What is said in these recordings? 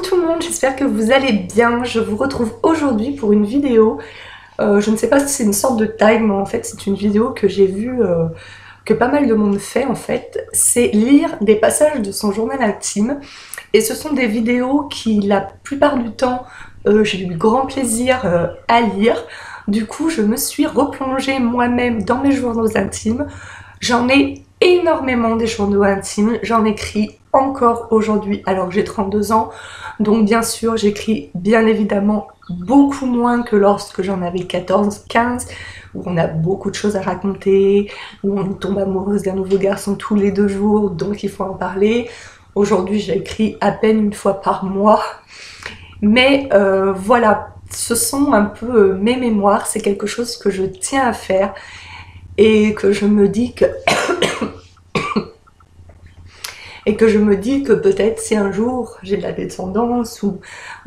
tout le monde, j'espère que vous allez bien. Je vous retrouve aujourd'hui pour une vidéo. Je ne sais pas si c'est une sorte de tag, mais en fait c'est une vidéo que j'ai vue, que pas mal de monde fait en fait. C'est lire des passages de son journal intime. Et ce sont des vidéos qui, la plupart du temps, j'ai eu grand plaisir à lire. Du coup, je me suis replongée moi-même dans mes journaux intimes. J'en ai énormément des journaux intimes, j'en écris encore aujourd'hui alors que j'ai 32 ans. Donc bien sûr, j'écris bien évidemment beaucoup moins que lorsque j'en avais 14, 15, où on a beaucoup de choses à raconter, où on tombe amoureuse d'un nouveau garçon tous les 2 jours, donc il faut en parler. Aujourd'hui, j'écris à peine une fois par mois. Mais voilà, ce sont un peu mes mémoires, c'est quelque chose que je tiens à faire et que je me dis que peut-être si un jour j'ai de la descendance ou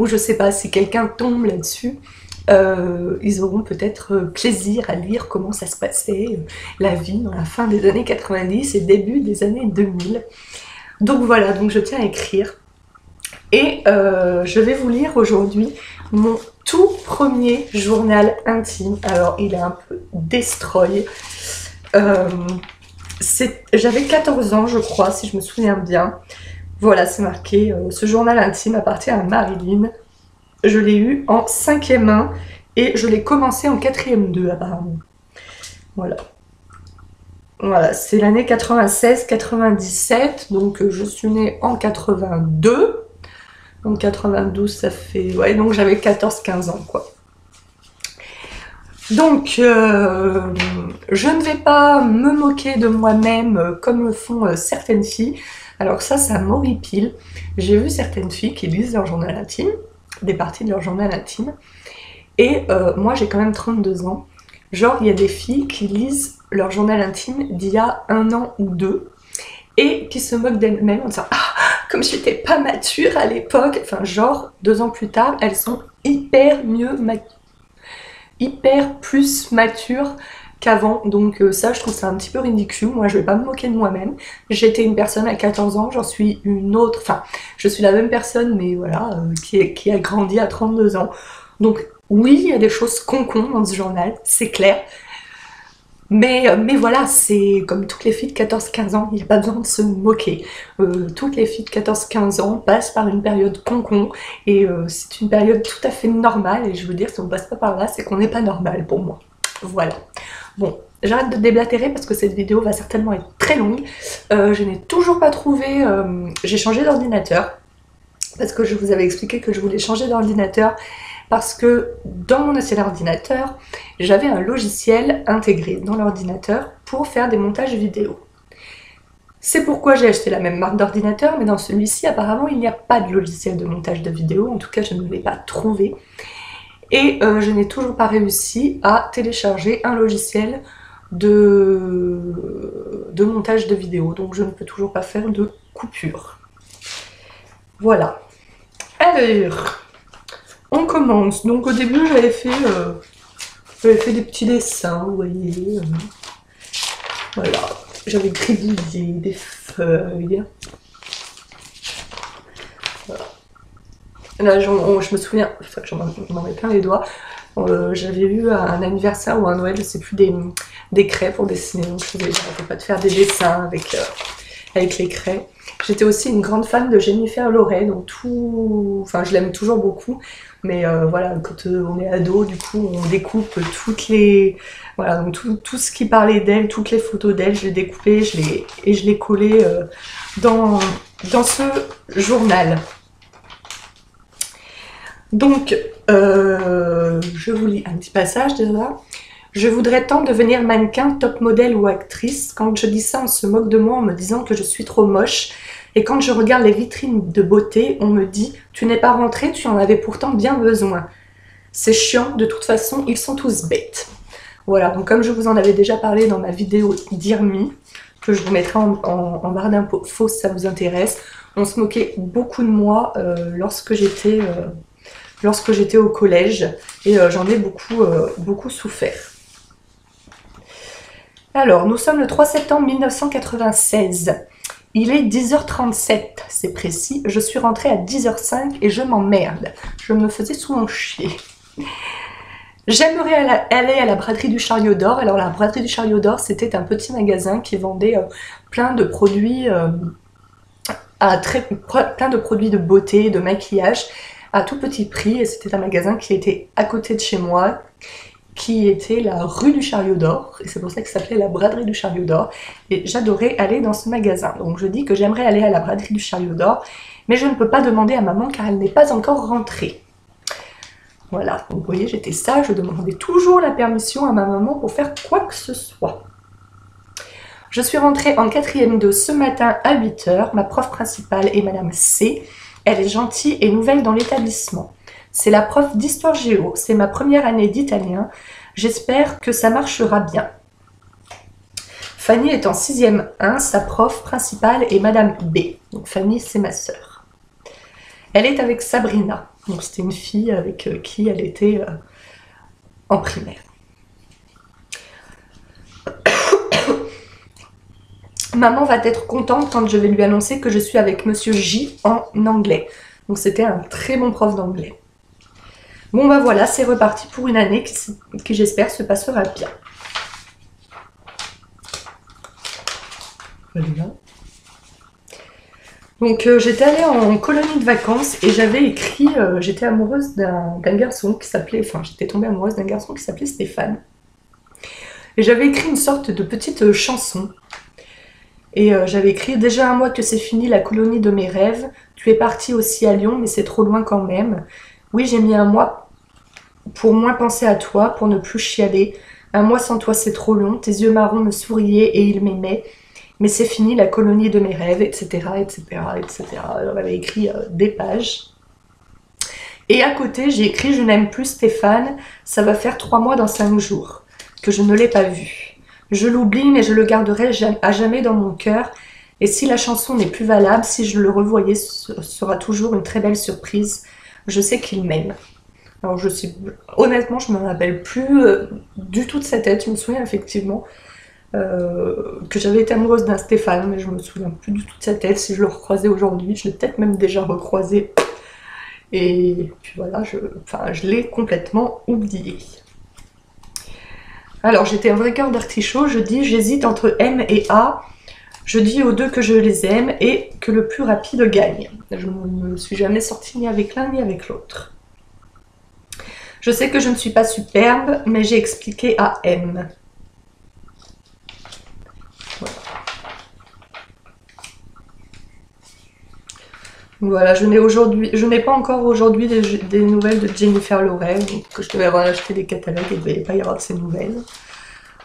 je sais pas, si quelqu'un tombe là-dessus, ils auront peut-être plaisir à lire comment ça se passait, la vie dans la fin des années 90 et début des années 2000. Donc voilà, donc je tiens à écrire. Et je vais vous lire aujourd'hui mon tout premier journal intime. Alors il est un peu destroy. J'avais 14 ans je crois, si je me souviens bien. Voilà, c'est marqué, ce journal intime appartient à Marilyn. Je l'ai eu en 5e 1 et je l'ai commencé en 4e 2 apparemment. Voilà. Voilà, c'est l'année 96-97, donc je suis née en 82. Donc 92, ça fait... Ouais, donc j'avais 14-15 ans, quoi. Donc, je ne vais pas me moquer de moi-même comme le font certaines filles. Alors ça m'horripile. J'ai vu certaines filles qui lisent leur journal intime, des parties de leur journal intime. Et moi, j'ai quand même 32 ans. Genre, il y a des filles qui lisent leur journal intime d'il y a 1 an ou 2 et qui se moquent d'elles-mêmes en disant « Ah, comme j'étais pas mature à l'époque !» Enfin, genre, 2 ans plus tard, elles sont hyper plus matures qu'avant. Donc ça, je trouve ça un petit peu ridicule. Moi, je vais pas me moquer de moi-même. J'étais une personne à 14 ans, j'en suis une autre. Enfin, je suis la même personne, mais voilà, qui a grandi à 32 ans. Donc oui, il y a des choses con-con dans ce journal, c'est clair. Mais voilà, c'est comme toutes les filles de 14-15 ans, il n'y a pas besoin de se moquer. Toutes les filles de 14-15 ans passent par une période con-con, et c'est une période tout à fait normale, et je veux dire, si on passe pas par là, c'est qu'on n'est pas normal pour moi. Voilà. Bon, j'arrête de déblatérer parce que cette vidéo va certainement être très longue. Je n'ai toujours pas trouvé... j'ai changé d'ordinateur, parce que je vous avais expliqué que je voulais changer d'ordinateur, parce que dans mon ancien ordinateur, j'avais un logiciel intégré dans l'ordinateur pour faire des montages vidéo. C'est pourquoi j'ai acheté la même marque d'ordinateur, mais dans celui-ci, apparemment, il n'y a pas de logiciel de montage de vidéo, en tout cas, je ne l'ai pas trouvé. Et je n'ai toujours pas réussi à télécharger un logiciel de montage de vidéo, donc je ne peux toujours pas faire de coupure. Voilà. Alors... on commence. Donc au début j'avais fait des petits dessins, vous voyez. Voilà, j'avais gribouillé des feuilles. Voilà. Là je me souviens, enfin, j'en ai plein les doigts. J'avais eu un anniversaire ou un Noël, je sais plus, des craies pour dessiner. Donc je n'arrêtais pas de faire des dessins avec les craies. J'étais aussi une grande fan de Jennifer Lawrence, donc enfin je l'aime toujours beaucoup, mais voilà, quand on est ado, du coup on découpe toutes les... Voilà, donc tout ce qui parlait d'elle, toutes les photos d'elle, je les découpais et je les collais dans ce journal. Donc, je vous lis un petit passage déjà. Je voudrais tant devenir mannequin, top modèle ou actrice. Quand je dis ça, on se moque de moi en me disant que je suis trop moche. Et quand je regarde les vitrines de beauté, on me dit « Tu n'es pas rentrée, tu en avais pourtant bien besoin. » C'est chiant, de toute façon, ils sont tous bêtes. Voilà, donc comme je vous en avais déjà parlé dans ma vidéo Dear Me, que je vous mettrai en barre d'infos si ça vous intéresse, on se moquait beaucoup de moi lorsque j'étais au collège, et j'en ai beaucoup souffert. Alors, nous sommes le 3 septembre 1996. Il est 10h37, c'est précis. Je suis rentrée à 10h05 et je m'emmerde. Je me faisais souvent chier. J'aimerais aller à la braderie du Chariot d'Or. Alors la braderie du Chariot d'Or, c'était un petit magasin qui vendait plein de produits plein de produits de beauté, de maquillage à tout petit prix. Et c'était un magasin qui était à côté de chez moi, qui était la rue du Chariot d'Or, et c'est pour ça que ça s'appelait la braderie du Chariot d'Or, et j'adorais aller dans ce magasin. Donc je dis que j'aimerais aller à la braderie du Chariot d'Or, mais je ne peux pas demander à maman car elle n'est pas encore rentrée. Voilà, donc vous voyez, j'étais sage, je demandais toujours la permission à ma maman pour faire quoi que ce soit. Je suis rentrée en 4e de ce matin à 8 h, ma prof principale est Madame C, elle est gentille et nouvelle dans l'établissement. C'est la prof d'histoire géo, c'est ma première année d'italien, j'espère que ça marchera bien. Fanny est en 6e 1, sa prof principale est Madame B. Donc Fanny, c'est ma sœur. Elle est avec Sabrina, donc c'était une fille avec qui elle était en primaire. Maman va être contente quand je vais lui annoncer que je suis avec Monsieur J en anglais. Donc c'était un très bon prof d'anglais. Bon bah voilà, c'est reparti pour une année qui j'espère se passera bien. Voilà. Donc j'étais allée en colonie de vacances et j'avais écrit, j'étais amoureuse d'un garçon qui s'appelait, enfin j'étais tombée amoureuse d'un garçon qui s'appelait Stéphane. Et j'avais écrit une sorte de petite chanson. Et j'avais écrit « Déjà un mois que c'est fini la colonie de mes rêves. Tu es parti aussi à Lyon, mais c'est trop loin quand même. Oui, j'ai mis un mois pour moins penser à toi, pour ne plus chialer. Un mois sans toi, c'est trop long. Tes yeux marrons me souriaient et ils m'aimaient. Mais c'est fini la colonie de mes rêves, etc. etc., etc. » J'avais écrit des pages. Et à côté, j'ai écrit « Je n'aime plus Stéphane. Ça va faire 3 mois dans 5 jours que je ne l'ai pas vu. Je l'oublie, mais je le garderai à jamais dans mon cœur. Et si la chanson n'est plus valable, si je le revoyais, ce sera toujours une très belle surprise. Je sais qu'il m'aime. » Alors honnêtement, je ne me rappelle plus du tout de sa tête. Je me souviens effectivement que j'avais été amoureuse d'un Stéphane, mais je me souviens plus du tout de sa tête. Si je le recroisais aujourd'hui, je l'ai peut-être même déjà recroisé. Et puis voilà, je l'ai complètement oublié. Alors, j'étais un vrai cœur d'artichaut, je dis j'hésite entre M et A. Je dis aux deux que je les aime et que le plus rapide gagne. Je ne me suis jamais sortie ni avec l'un ni avec l'autre. Je sais que je ne suis pas superbe, mais j'ai expliqué à M. Voilà, je n'ai pas encore aujourd'hui des nouvelles de Jennifer Lawrence, que je devais avoir acheté des catalogues et il ne devait pas y avoir de ces nouvelles.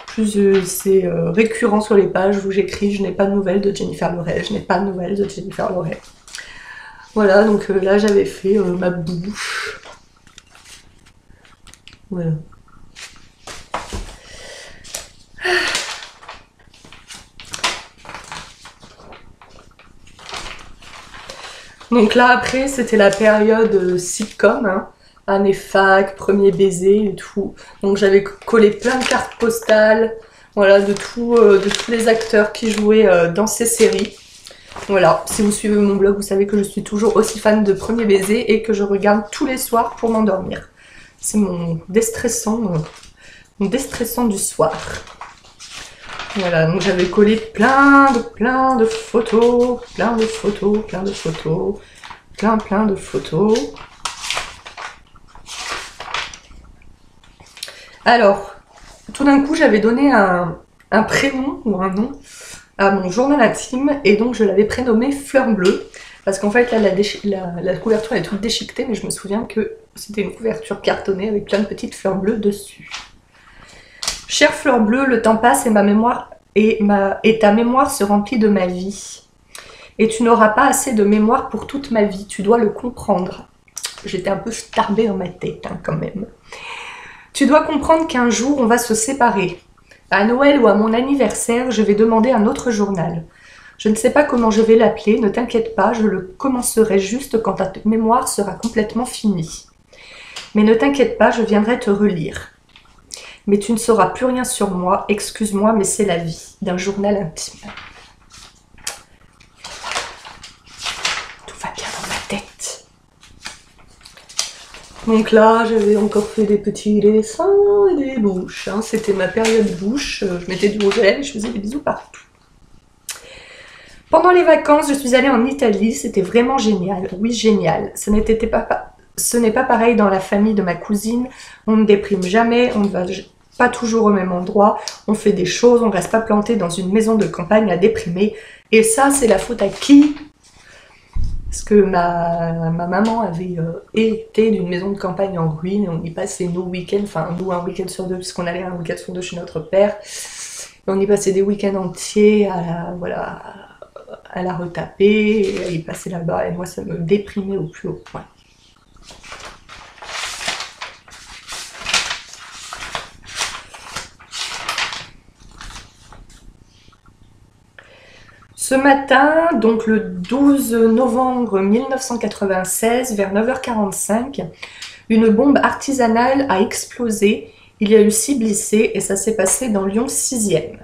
Plus c'est récurrent sur les pages où j'écris je n'ai pas de nouvelles de Jennifer Lawrence, je n'ai pas de nouvelles de Jennifer Lawrence. Voilà, donc là j'avais fait ma bouche. Voilà. Donc là après c'était la période sitcom, hein, année fac, premier baiser et tout. Donc j'avais collé plein de cartes postales, voilà, de tous les acteurs qui jouaient dans ces séries. Voilà, si vous suivez mon blog, vous savez que je suis toujours aussi fan de premier baiser et que je regarde tous les soirs pour m'endormir. C'est mon déstressant du soir. Voilà, donc j'avais collé plein de photos, plein de photos. Alors, tout d'un coup, j'avais donné un prénom ou un nom à mon journal intime et donc je l'avais prénommé Fleur Bleue. Parce qu'en fait, là, la couverture est toute déchiquetée, mais je me souviens que c'était une couverture cartonnée avec plein de petites fleurs bleues dessus. Chère Fleur Bleue, le temps passe et ta mémoire se remplit de ma vie. Et tu n'auras pas assez de mémoire pour toute ma vie, tu dois le comprendre. J'étais un peu starbée dans ma tête, hein, quand même. Tu dois comprendre qu'un jour, on va se séparer. À Noël ou à mon anniversaire, je vais demander un autre journal. Je ne sais pas comment je vais l'appeler, ne t'inquiète pas, je le commencerai juste quand ta mémoire sera complètement finie. Mais ne t'inquiète pas, je viendrai te relire. Mais tu ne sauras plus rien sur moi, excuse-moi, mais c'est la vie, d'un journal intime. Donc là, j'avais encore fait des petits dessins et des bouches. Hein. C'était ma période bouche. Je mettais du rouge à lèvres et je faisais des bisous partout. Pendant les vacances, je suis allée en Italie. C'était vraiment génial. Oui, génial. Ce n'est pas pareil dans la famille de ma cousine. On ne déprime jamais. On ne va pas toujours au même endroit. On fait des choses. On ne reste pas planté dans une maison de campagne à déprimer. Et ça, c'est la faute à qui ? Parce que ma maman avait été d'une maison de campagne en ruine et on y passait nos week-ends, enfin nous un week-end sur deux puisqu'on allait un week-end sur deux chez notre père. Et on y passait des week-ends entiers voilà, à la retaper et à y passer là-bas. Et moi ça me déprimait au plus haut point. Ce matin, donc le 12 novembre 1996, vers 9h45, une bombe artisanale a explosé. Il y a eu 6 blessés et ça s'est passé dans Lyon 6e.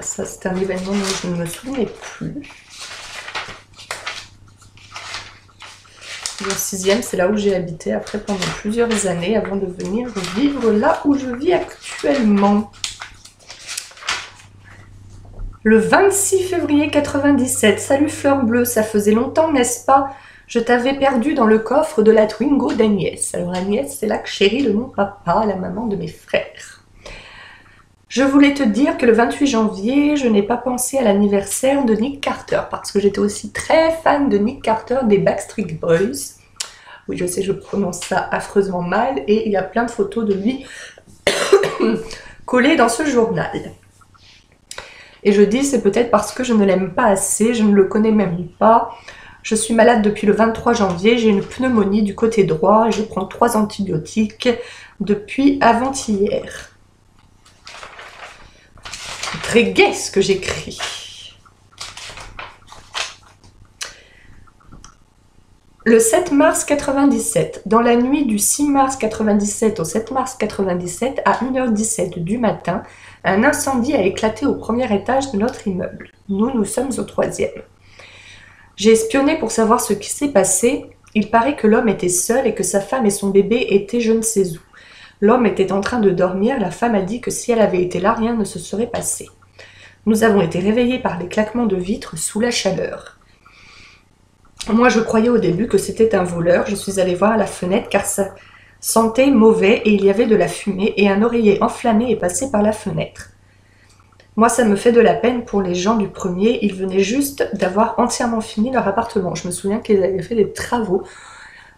Ça, c'est un événement dont je ne me souvenais plus. Lyon 6e, c'est là où j'ai habité après pendant plusieurs années avant de venir vivre là où je vis actuellement. Le 26 février 97, salut Fleur Bleue, ça faisait longtemps, n'est-ce pas? Je t'avais perdu dans le coffre de la Twingo d'Agnès. Alors Agnès, c'est la chérie de mon papa, la maman de mes frères. Je voulais te dire que le 28 janvier, je n'ai pas pensé à l'anniversaire de Nick Carter, parce que j'étais aussi très fan de Nick Carter des Backstreet Boys. Oui, je sais, je prononce ça affreusement mal, et il y a plein de photos de lui collées dans ce journal. Et je dis, c'est peut-être parce que je ne l'aime pas assez, je ne le connais même pas. Je suis malade depuis le 23 janvier, j'ai une pneumonie du côté droit et je prends 3 antibiotiques depuis avant-hier. C'est très gai ce que j'écris. Le 7 mars 97, dans la nuit du 6 mars 97 au 7 mars 97, à 1h17 du matin, un incendie a éclaté au premier étage de notre immeuble. Nous sommes au 3e. J'ai espionné pour savoir ce qui s'est passé. Il paraît que l'homme était seul et que sa femme et son bébé étaient je ne sais où. L'homme était en train de dormir, la femme a dit que si elle avait été là, rien ne se serait passé. Nous avons été réveillés par les claquements de vitres sous la chaleur. Moi, je croyais au début que c'était un voleur. Je suis allée voir à la fenêtre car ça sentait mauvais et il y avait de la fumée et un oreiller enflammé est passé par la fenêtre. Moi, ça me fait de la peine pour les gens du premier. Ils venaient juste d'avoir entièrement fini leur appartement. Je me souviens qu'ils avaient fait des travaux.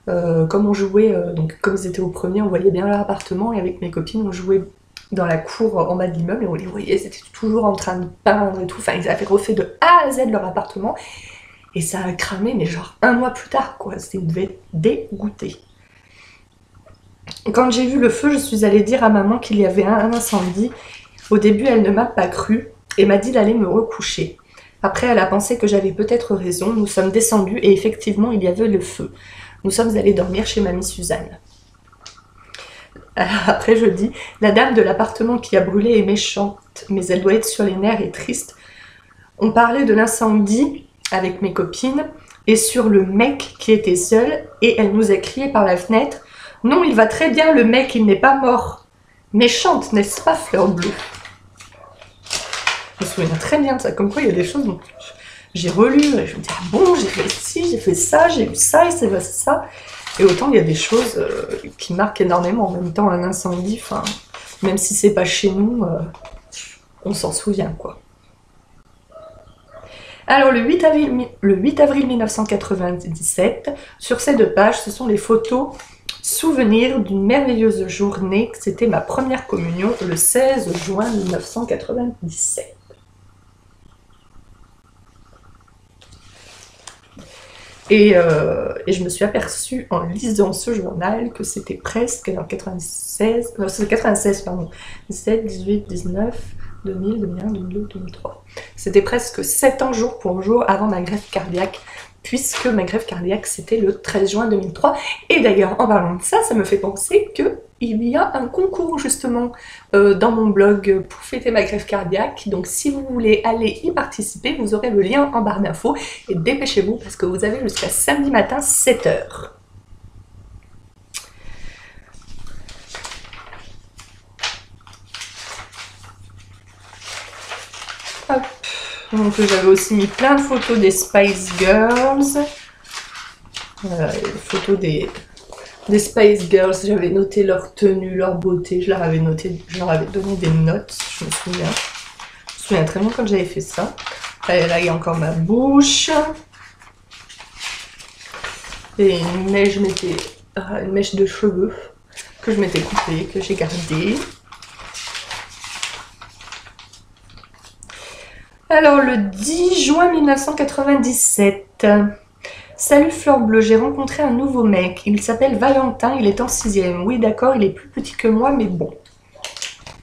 Comme on jouait, donc comme ils étaient au premier, on voyait bien leur appartement et avec mes copines, on jouait dans la cour en bas de l'immeuble et on les voyait, ils étaient toujours en train de peindre et tout. Enfin, ils avaient refait de A à Z leur appartement. Et ça a cramé, mais genre 1 mois plus tard, quoi. C'était devait dégoûter. Quand j'ai vu le feu, je suis allée dire à maman qu'il y avait un incendie. Au début, elle ne m'a pas cru et m'a dit d'aller me recoucher. Après, elle a pensé que j'avais peut-être raison. Nous sommes descendus et effectivement, il y avait le feu. Nous sommes allés dormir chez mamie Suzanne. Alors après, je dis, la dame de l'appartement qui a brûlé est méchante, mais elle doit être sur les nerfs et triste. On parlait de l'incendie avec mes copines et sur le mec qui était seul et elle nous a crié par la fenêtre « Non, il va très bien le mec, il n'est pas mort !» Méchante, n'est-ce pas, Fleur Bleue? Je me souviens très bien de ça, comme quoi il y a des choses dont j'ai relu et je me dis « Ah bon, j'ai fait ci, j'ai fait ça, j'ai eu ça et c'est passé ça !» Et autant il y a des choses qui marquent énormément. En même temps, un incendie, même si c'est pas chez nous, on s'en souvient, quoi. Alors, le 8 avril 1997, sur ces 2 pages, ce sont les photos souvenirs d'une merveilleuse journée. C'était ma première communion le 16 juin 1997. Et je me suis aperçue en lisant ce journal que c'était presque en 96, non, c'est 96, pardon, 17, 18, 19, 2000, 2001, 2002, 2003. C'était presque 7 ans jour pour jour avant ma greffe cardiaque, puisque ma greffe cardiaque c'était le 13 juin 2003. Et d'ailleurs, en parlant de ça, ça me fait penser que il y a un concours justement dans mon blog pour fêter ma greffe cardiaque. Donc si vous voulez aller y participer, vous aurez le lien en barre d'infos. Et dépêchez-vous parce que vous avez jusqu'à samedi matin 7 h. Hop. Donc j'avais aussi mis plein de photos des Spice Girls. Voilà, les photos des Spice Girls, j'avais noté leur tenue, leur beauté, je leur avais donné des notes, je me souviens. Je me souviens très bien quand j'avais fait ça. Là, il y a encore ma bouche. Et une mèche, une mèche de cheveux que je m'étais coupée, que j'ai gardée. Alors, le 10 juin 1997. Salut Fleur Bleue, j'ai rencontré un nouveau mec. Il s'appelle Valentin, il est en 6e. Oui, d'accord, il est plus petit que moi, mais bon.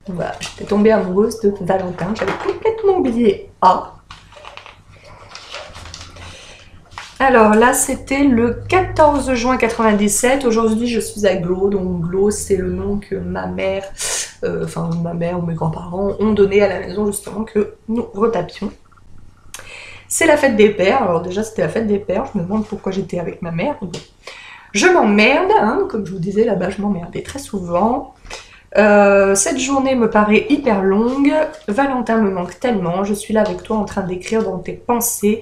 Voilà, j'étais tombée amoureuse de Valentin. J'avais complètement oublié A. Alors là, c'était le 14 juin 97. Aujourd'hui, je suis à Glo. Donc Glo, c'est le nom que ma mère, ma mère ou mes grands-parents ont donné à la maison justement que nous retapions. C'est la fête des pères. Alors déjà, c'était la fête des pères. Je me demande pourquoi j'étais avec ma mère. Bon. Je m'emmerde, hein, comme je vous disais là-bas, je m'emmerdais très souvent. Cette journée me paraît hyper longue. Valentin me manque tellement. Je suis là avec toi en train d'écrire dans tes pensées.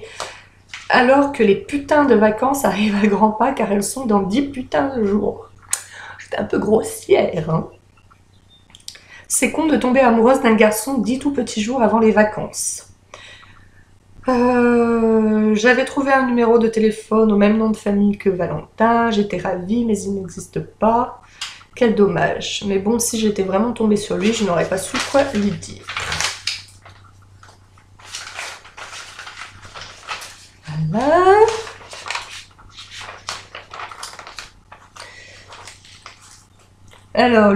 Alors que les putains de vacances arrivent à grands pas car elles sont dans 10 putains de jours. J'étais un peu grossière, hein. C'est con de tomber amoureuse d'un garçon 10 tout petits jours avant les vacances. J'avais trouvé un numéro de téléphone au même nom de famille que Valentin. J'étais ravie, mais il n'existe pas. Quel dommage. Mais bon, si j'étais vraiment tombée sur lui, je n'aurais pas su quoi lui dire. Voilà. Alors,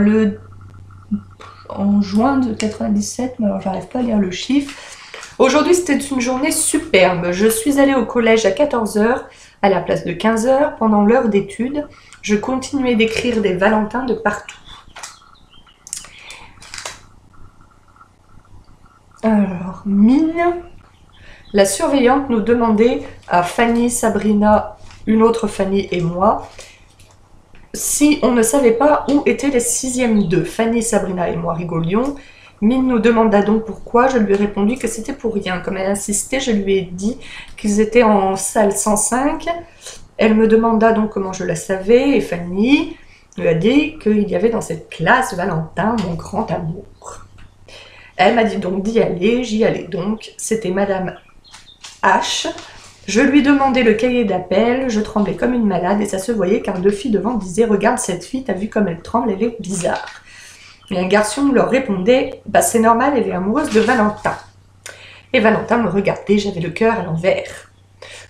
en juin de 97, mais alors j'arrive pas à lire le chiffre. Aujourd'hui, c'était une journée superbe. Je suis allée au collège à 14 h à la place de 15 h. Pendant l'heure d'études, je continuais d'écrire des Valentins de partout. Alors, mine. La surveillante nous demandait à Fanny, Sabrina, une autre Fanny et moi, si on ne savait pas où étaient les 6e 2. Fanny, Sabrina et moi rigolions. Mine nous demanda donc pourquoi. Je lui ai répondu que c'était pour rien. Comme elle insistait, je lui ai dit qu'ils étaient en salle 105. Elle me demanda donc comment je la savais et Fanny lui a dit qu'il y avait dans cette classe Valentin, mon grand amour. Elle m'a dit donc d'y aller, j'y allais donc. C'était Madame H. Je lui demandais le cahier d'appel, je tremblais comme une malade et ça se voyait car 2 filles devant disaient « Regarde cette fille, t'as vu comme elle tremble, elle est bizarre ». Et un garçon leur répondait « Bah c'est normal, elle est amoureuse de Valentin ». Et Valentin me regardait, j'avais le cœur à l'envers.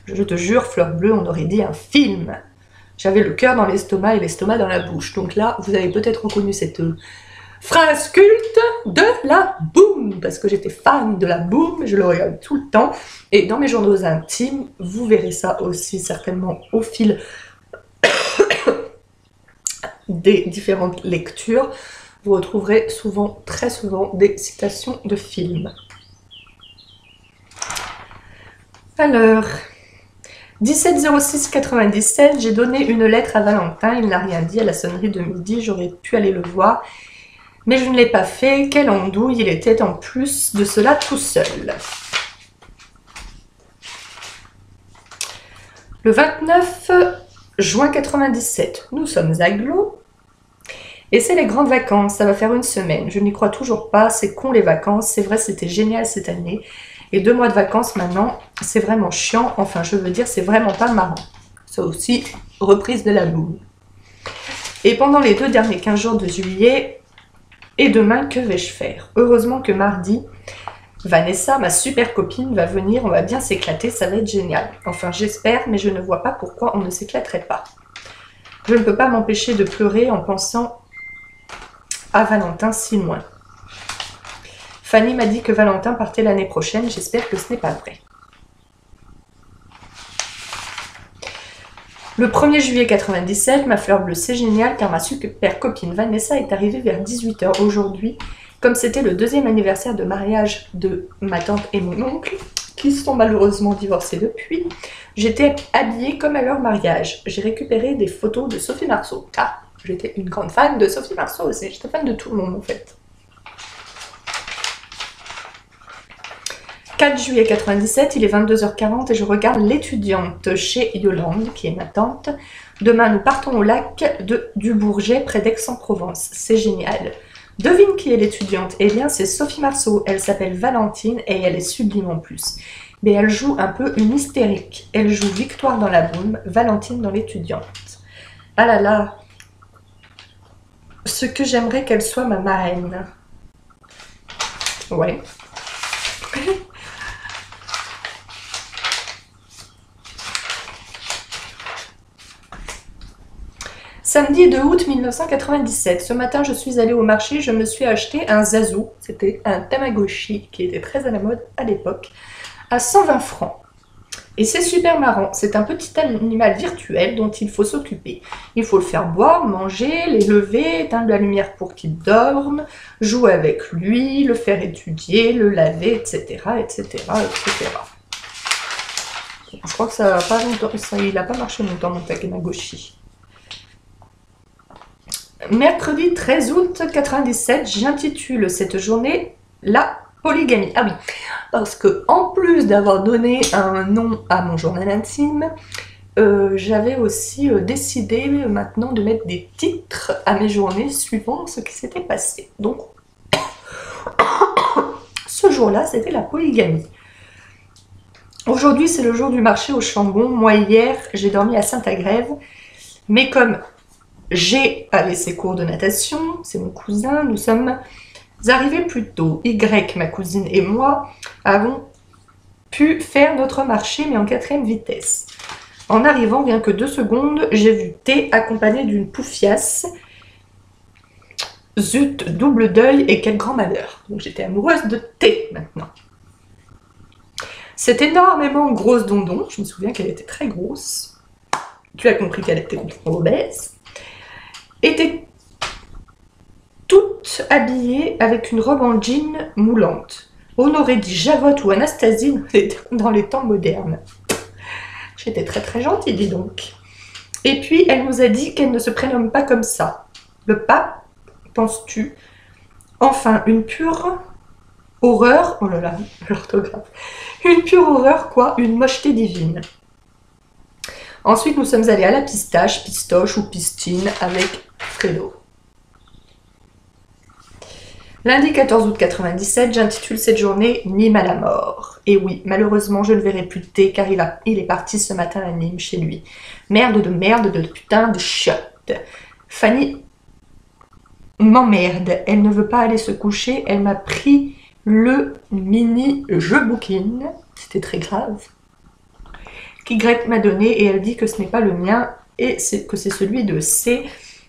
Je te jure, Fleur Bleue, on aurait dit un film. J'avais le cœur dans l'estomac et l'estomac dans la bouche. Donc là, vous avez peut-être reconnu cette phrase culte de la boum, parce que j'étais fan de la boum, je le regarde tout le temps. Et dans mes journaux intimes, vous verrez ça aussi certainement au fil des différentes lectures. Vous retrouverez souvent, très souvent, des citations de films. Alors, 17-06-97, j'ai donné une lettre à Valentin, il n'a rien dit à la sonnerie de midi, j'aurais pu aller le voir, mais je ne l'ai pas fait, quelle andouille, il était en plus de cela tout seul. Le 29 juin 97, nous sommes à Glo. Et c'est les grandes vacances, ça va faire une semaine. Je n'y crois toujours pas, c'est con les vacances. C'est vrai, c'était génial cette année. Et 2 mois de vacances maintenant, c'est vraiment chiant. Enfin, je veux dire, c'est vraiment pas marrant. Ça aussi, reprise de la boum. Et pendant les 2 derniers 15 jours de juillet, et demain, que vais-je faire? Heureusement que mardi, Vanessa, ma super copine, va venir. On va bien s'éclater, ça va être génial. Enfin, j'espère, mais je ne vois pas pourquoi on ne s'éclaterait pas. Je ne peux pas m'empêcher de pleurer en pensant à Valentin si loin. Fanny m'a dit que Valentin partait l'année prochaine, j'espère que ce n'est pas vrai. Le 1er juillet 97, ma fleur bleue, c'est génial car ma super copine Vanessa est arrivée vers 18 h aujourd'hui. Comme c'était le 2e anniversaire de mariage de ma tante et mon oncle, qui sont malheureusement divorcés depuis, j'étais habillée comme à leur mariage. J'ai récupéré des photos de Sophie Marceau, car j'étais une grande fan de Sophie Marceau aussi, j'étais fan de tout le monde en fait. 4 juillet 97, il est 22 h 40 et je regarde l'étudiante chez Yolande, qui est ma tante. Demain, nous partons au lac du Bourget, près d'Aix-en-Provence. C'est génial. Devine qui est l'étudiante? Eh bien, c'est Sophie Marceau. Elle s'appelle Valentine et elle est sublime en plus. Mais elle joue un peu une hystérique. Elle joue Victoire dans la brume, Valentine dans l'étudiante. Ah là là, ce que j'aimerais qu'elle soit ma marraine. Ouais. Samedi 2 août 1997, ce matin je suis allée au marché, je me suis acheté un Zazu, c'était un Tamagotchi qui était très à la mode à l'époque, à 120 francs. Et c'est super marrant, c'est un petit animal virtuel dont il faut s'occuper. Il faut le faire boire, manger, l'élever, éteindre la lumière pour qu'il dorme, jouer avec lui, le faire étudier, le laver, etc. etc., etc. Je crois que ça n'a pas longtemps, il n'a pas marché longtemps mon Tamagotchi. Mercredi 13 août 97, j'intitule cette journée la polygamie. Ah oui, parce que en plus d'avoir donné un nom à mon journal intime, j'avais aussi décidé maintenant de mettre des titres à mes journées suivant ce qui s'était passé. Donc, ce jour-là, c'était la polygamie. Aujourd'hui, c'est le jour du marché au Chambon. Moi, hier, j'ai dormi à Saint-Agrève, mais comme G avait ses cours de natation, c'est mon cousin, nous sommes arrivés plus tôt. Y, ma cousine et moi avons pu faire notre marché, mais en 4e vitesse. En arrivant, bien que 2 secondes, j'ai vu T accompagné d'une poufiasse. Zut, double deuil et quel grand malheur. Donc j'étais amoureuse de T maintenant. Cette énormément grosse dondon, je me souviens qu'elle était très grosse. Tu as compris qu'elle était complètement obèse. Était toute habillée avec une robe en jean moulante. On aurait dit Javotte ou Anastasie dans les temps modernes. J'étais très très gentille, dis donc. Et puis, elle nous a dit qu'elle ne se prénomme pas comme ça. Le pape, penses-tu? Enfin, une pure horreur... Oh là là, l'orthographe. Une pure horreur, quoi, une mocheté divine. Ensuite, nous sommes allés à la pistache, pistoche ou pistine avec Fredo. Lundi 14 août 97, j'intitule cette journée Nîmes à la mort. Et oui, malheureusement, je ne verrai plus de thé car il est parti ce matin à Nîmes chez lui. Merde de putain de chiotte. Fanny m'emmerde, elle ne veut pas aller se coucher, elle m'a pris le mini je bouquine, c'était très grave, qu'Y m'a donné et elle dit que ce n'est pas le mien et que c'est celui de C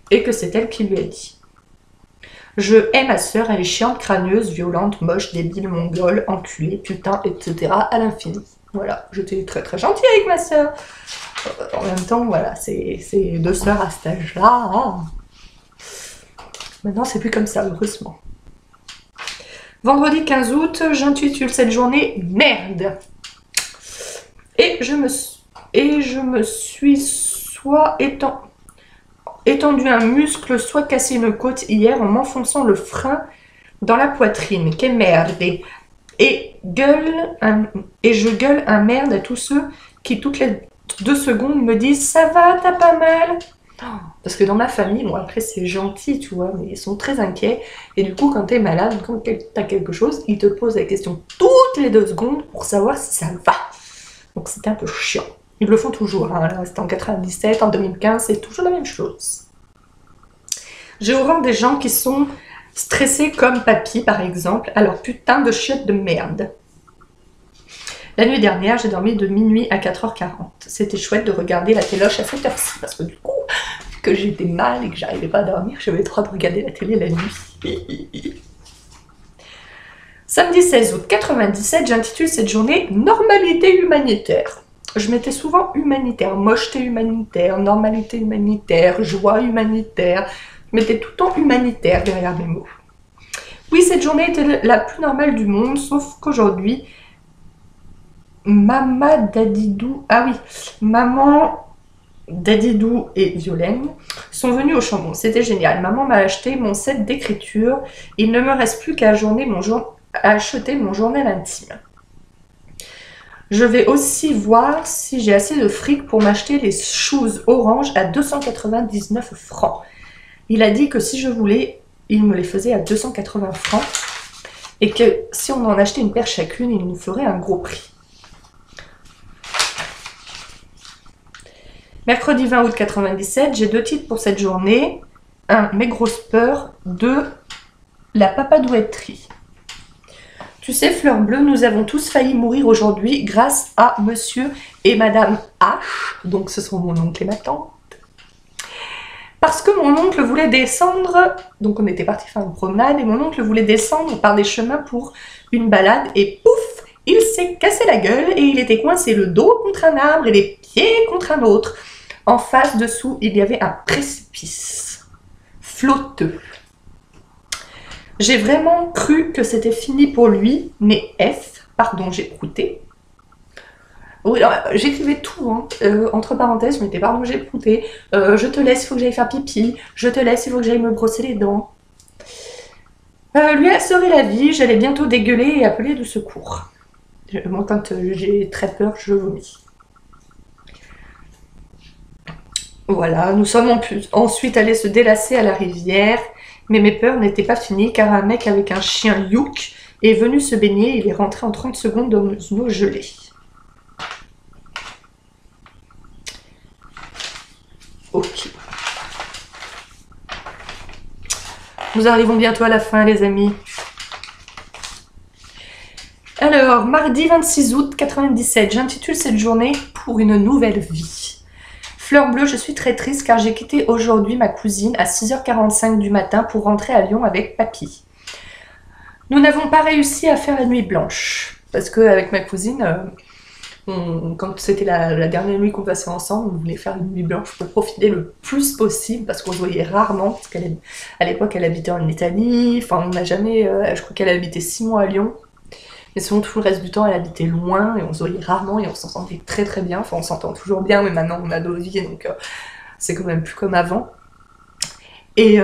et que c'est elle qui lui a dit. Je hais ma sœur, elle est chiante, crâneuse, violente, moche, débile, mongole, enculée, putain, etc. à l'infini. Voilà, j'étais très très gentille avec ma sœur. En même temps, voilà, c'est 2 sœurs à cet âge-là. Hein. Maintenant, c'est plus comme ça, heureusement. Vendredi 15 août, j'intitule cette journée Merde. Et je me suis soit étendu un muscle, soit cassé une côte hier en m'enfonçant le frein dans la poitrine. Quelle merde! Et je gueule un merde à tous ceux qui toutes les 2 secondes me disent ça va, t'as pas mal? Parce que dans ma famille, bon après c'est gentil, tu vois, mais ils sont très inquiets. Et du coup, quand t'es malade, quand t'as quelque chose, ils te posent la question toutes les 2 secondes pour savoir si ça va. Donc c'était un peu chiant. Ils le font toujours, hein. Là c'était en 97, en 2015, c'est toujours la même chose. J'ai horreur des gens qui sont stressés comme papy par exemple, alors putain de chiotte de merde. La nuit dernière, j'ai dormi de minuit à 4h40. C'était chouette de regarder la téloche à cette heure-ci, parce que du coup, vu que j'étais mal et que j'arrivais pas à dormir, j'avais le droit de regarder la télé la nuit. Samedi 16 août 97, j'intitule cette journée Normalité humanitaire. Je mettais souvent humanitaire, mocheté humanitaire, normalité humanitaire, joie humanitaire. Je mettais tout le temps humanitaire derrière mes mots. Oui, cette journée était la plus normale du monde, sauf qu'aujourd'hui, Maman Dadidou, Maman Dadidou et Violaine sont venus au Chambon. C'était génial. Maman m'a acheté mon set d'écriture. Il ne me reste plus qu'à acheter mon journal intime. Je vais aussi voir si j'ai assez de fric pour m'acheter les shoes orange à 299 francs. Il a dit que si je voulais, il me les faisait à 280 francs et que si on en achetait une paire chacune, il nous ferait un gros prix. Mercredi 20 août 97, j'ai 2 titres pour cette journée. 1. Mes grosses peurs. 2. La papadouetterie. Tu sais, Fleur Bleue, nous avons tous failli mourir aujourd'hui grâce à Monsieur et Madame H. Donc ce sont mon oncle et ma tante. Parce que mon oncle voulait descendre, donc on était parti faire une promenade, et mon oncle voulait descendre par des chemins pour une balade, et pouf, il s'est cassé la gueule, et il était coincé le dos contre un arbre et les pieds contre un autre. En face, dessous, il y avait un précipice flotteux. J'ai vraiment cru que c'était fini pour lui, mais pardon, j'ai prouté. Oui, j'écrivais tout, hein. Entre parenthèses, je mettais pardon, j'ai prouté, je te laisse, il faut que j'aille faire pipi, je te laisse, il faut que j'aille me brosser les dents. Lui a sauvé la vie, j'allais bientôt dégueuler et appeler du secours. Moi, quand j'ai très peur, je vomis. Voilà, nous sommes ensuite allés se délasser à la rivière, mais mes peurs n'étaient pas finies car un mec avec un chien Youk est venu se baigner et il est rentré en 30 secondes dans une eau gelée. Ok. Nous arrivons bientôt à la fin, les amis. Alors, mardi 26 août 97, j'intitule cette journée Pour une nouvelle vie. Fleur Bleue, je suis très triste car j'ai quitté aujourd'hui ma cousine à 6h45 du matin pour rentrer à Lyon avec papy. Nous n'avons pas réussi à faire la nuit blanche parce qu'avec ma cousine, quand c'était la dernière nuit qu'on passait ensemble, on voulait faire une nuit blanche pour profiter le plus possible parce qu'on se voyait rarement, parce qu'à l'époque elle habitait en Italie, enfin on n'a jamais, je crois qu'elle habitait 6 mois à Lyon. Mais sinon, tout le reste du temps, elle habitait loin et on se voyait rarement et on s'entendait très très bien. Enfin, on s'entend toujours bien, mais maintenant on a nos vies, donc c'est quand même plus comme avant. Et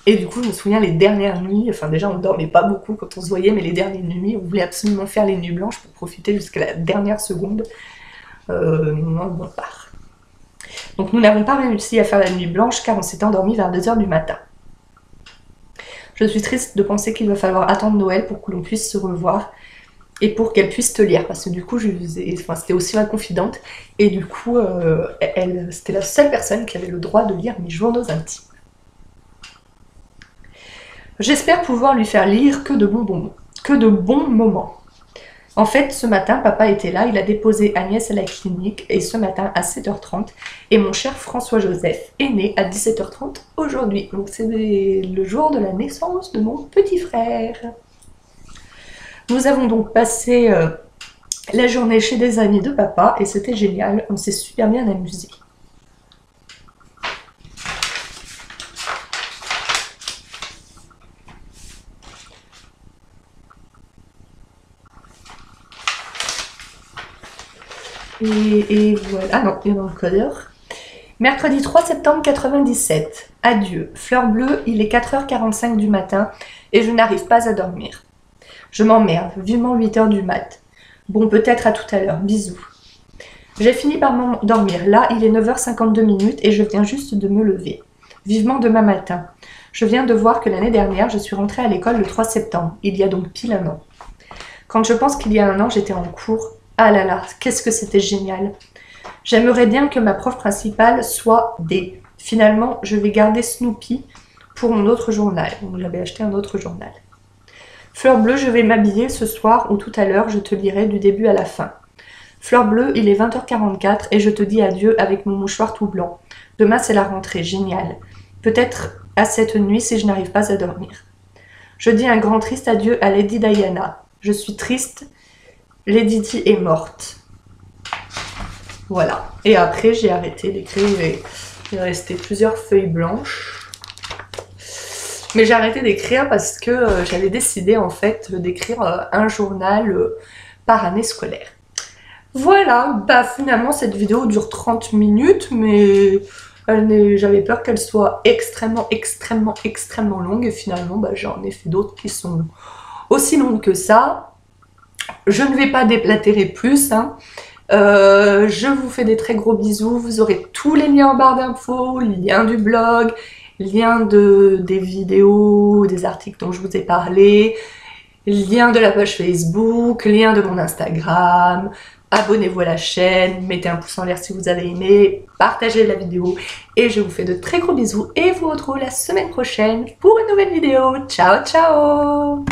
du coup, je me souviens les dernières nuits, enfin déjà on dormait pas beaucoup quand on se voyait, mais les dernières nuits, on voulait absolument faire les nuits blanches pour profiter jusqu'à la dernière seconde on part. Donc nous n'avons pas réussi à faire la nuit blanche car on s'était endormi vers 2h du matin. Je suis triste de penser qu'il va falloir attendre Noël pour que l'on puisse se revoir et pour qu'elle puisse te lire. Parce que du coup, c'était aussi ma confidente. Et du coup, c'était la seule personne qui avait le droit de lire mes journaux intimes. J'espère pouvoir lui faire lire que de bons moments. En fait, ce matin, papa était là, il a déposé Agnès à la clinique, et ce matin à 7h30, et mon cher François-Joseph est né à 17h30 aujourd'hui. Donc c'est le jour de la naissance de mon petit frère. Nous avons donc passé la journée chez des amis de papa, et c'était génial, on s'est super bien amusés. Et voilà. Ah non, il y en a encore d'autres. Mercredi 3 septembre 97. Adieu. Fleur Bleue, il est 4h45 du matin et je n'arrive pas à dormir. Je m'emmerde, vivement 8h du mat. Bon, peut-être à tout à l'heure. Bisous. J'ai fini par m'endormir. Là, il est 9h52 et je viens juste de me lever. Vivement demain matin. Je viens de voir que l'année dernière, je suis rentrée à l'école le 3 septembre. Il y a donc pile un an. Quand je pense qu'il y a un an, j'étais en cours. Ah là là, qu'est-ce que c'était génial. J'aimerais bien que ma prof principale soit D. Finalement, je vais garder Snoopy pour mon autre journal. Donc j'avais acheté un autre journal. Fleur Bleue, je vais m'habiller ce soir ou tout à l'heure, je te lirai du début à la fin. Fleur Bleue, il est 20h44 et je te dis adieu avec mon mouchoir tout blanc. Demain, c'est la rentrée, génial. Peut-être à cette nuit si je n'arrive pas à dormir. Je dis un grand triste adieu à Lady Diana. Je suis triste, Lady Di est morte. Voilà. Et après, j'ai arrêté d'écrire. Il restait plusieurs feuilles blanches. Mais j'ai arrêté d'écrire parce que j'avais décidé en fait d'écrire un journal par année scolaire. Voilà, bah finalement cette vidéo dure 30 minutes, mais j'avais peur qu'elle soit extrêmement longue, et finalement bah, j'en ai fait d'autres qui sont aussi longues que ça. Je ne vais pas déblatérer plus, hein. Je vous fais des très gros bisous, vous aurez tous les liens en barre d'infos, lien du blog, lien des vidéos, des articles dont je vous ai parlé, lien de la page Facebook, lien de mon Instagram. Abonnez-vous à la chaîne, mettez un pouce en l'air si vous avez aimé, partagez la vidéo et je vous fais de très gros bisous et vous retrouve la semaine prochaine pour une nouvelle vidéo. Ciao ciao!